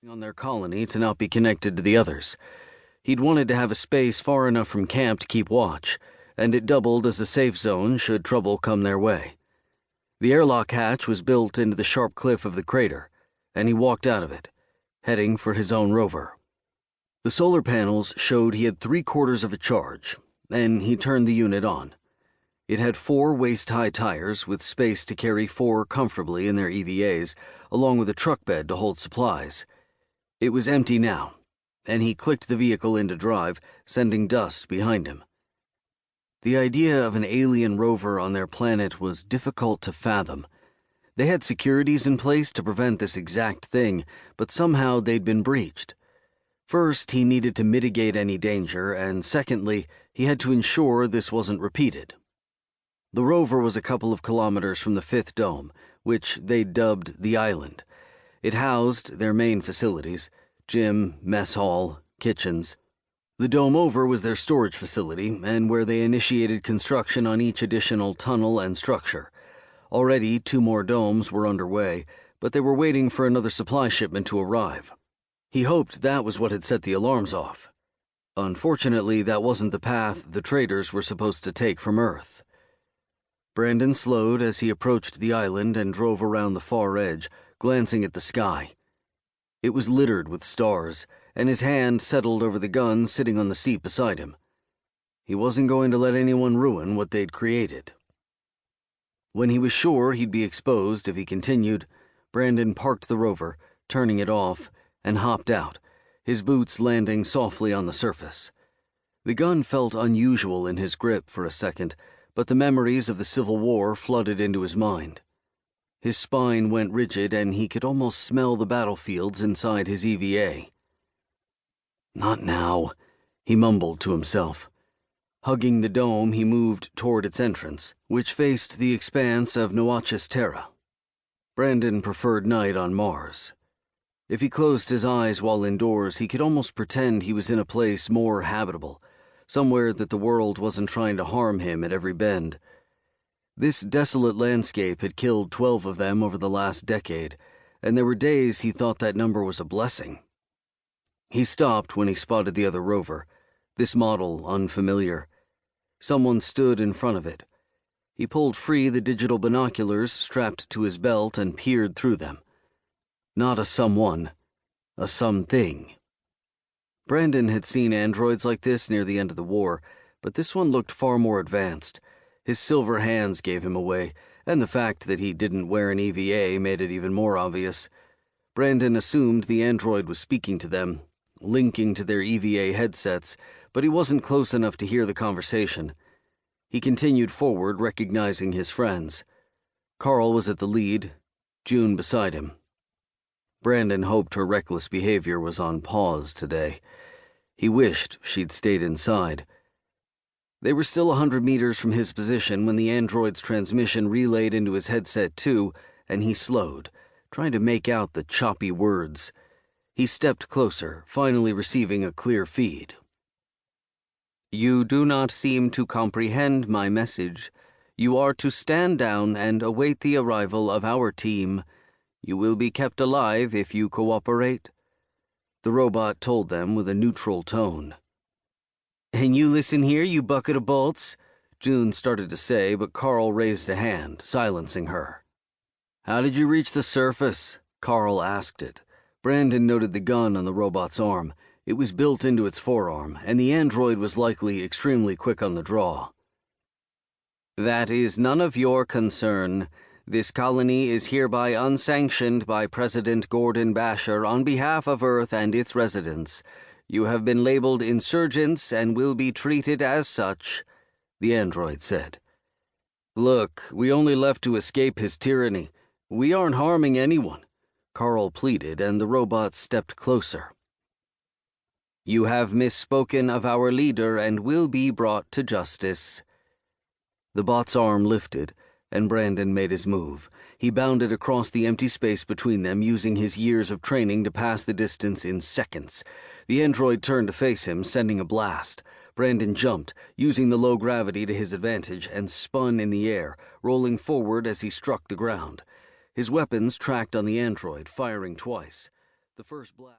on their colony to not be connected to the others. He'd wanted to have a space far enough from camp to keep watch, and it doubled as a safe zone should trouble come their way. The airlock hatch was built into the sharp cliff of the crater, and he walked out of it, heading for his own rover. The solar panels showed he had 3/4 of a charge, and he turned the unit on. It had 4 waist-high tires with space to carry 4 comfortably in their EVAs, along with a truck bed to hold supplies. It was empty now, and he clicked the vehicle into drive, sending dust behind him. The idea of an alien rover on their planet was difficult to fathom. They had securities in place to prevent this exact thing, but somehow they'd been breached. First, he needed to mitigate any danger, and secondly, he had to ensure this wasn't repeated. The rover was a couple of kilometers from the 5th dome, which they dubbed the island. It housed their main facilities: gym, mess hall, kitchens. The dome over was their storage facility, and where they initiated construction on each additional tunnel and structure. Already 2 more domes were underway, but they were waiting for another supply shipment to arrive. He hoped that was what had set the alarms off. Unfortunately, that wasn't the path the traders were supposed to take from Earth. Brandon slowed as he approached the island and drove around the far edge, glancing at the sky. It was littered with stars, and his hand settled over the gun sitting on the seat beside him. He wasn't going to let anyone ruin what they'd created. When he was sure he'd be exposed if he continued, Brandon parked the rover, turning it off, and hopped out, his boots landing softly on the surface. The gun felt unusual in his grip for a second, but the memories of the Civil War flooded into his mind. His spine went rigid, and he could almost smell the battlefields inside his EVA. "Not now," he mumbled to himself. Hugging the dome, he moved toward its entrance, which faced the expanse of Noachis Terra. Brandon preferred night on Mars. If he closed his eyes while indoors, he could almost pretend he was in a place more habitable, somewhere that the world wasn't trying to harm him at every bend. This desolate landscape had killed 12 of them over the last decade, and there were days he thought that number was a blessing. He stopped when he spotted the other rover, this model unfamiliar. Someone stood in front of it. He pulled free the digital binoculars strapped to his belt and peered through them. Not a someone, a something. Brandon had seen androids like this near the end of the war, but this one looked far more advanced. His silver hands gave him away, and the fact that he didn't wear an EVA made it even more obvious. Brandon assumed the android was speaking to them, linking to their EVA headsets, but he wasn't close enough to hear the conversation. He continued forward, recognizing his friends. Carl was at the lead, June beside him. Brandon hoped her reckless behavior was on pause today. He wished she'd stayed inside. They were still 100 meters from his position when the android's transmission relayed into his headset too, and he slowed, trying to make out the choppy words. He stepped closer, finally receiving a clear feed. "You do not seem to comprehend my message. You are to stand down and await the arrival of our team. You will be kept alive if you cooperate," the robot told them with a neutral tone. "And you listen here, you bucket of bolts," June started to say, but Carl raised a hand, silencing her. "How did you reach the surface?" Carl asked it. Brandon noted the gun on the robot's arm. It was built into its forearm, and the android was likely extremely quick on the draw. "That is none of your concern. This colony is hereby unsanctioned by President Gordon Basher on behalf of Earth and its residents. You have been labeled insurgents and will be treated as such," the android said. "Look, we only left to escape his tyranny. We aren't harming anyone," Carl pleaded, and the robot stepped closer. "You have misspoken of our leader and will be brought to justice." The bot's arm lifted, and Brandon made his move. He bounded across the empty space between them, using his years of training to pass the distance in seconds. The android turned to face him, sending a blast. Brandon jumped, using the low gravity to his advantage, and spun in the air, rolling forward as he struck the ground. His weapons tracked on the android, firing twice. The first blast.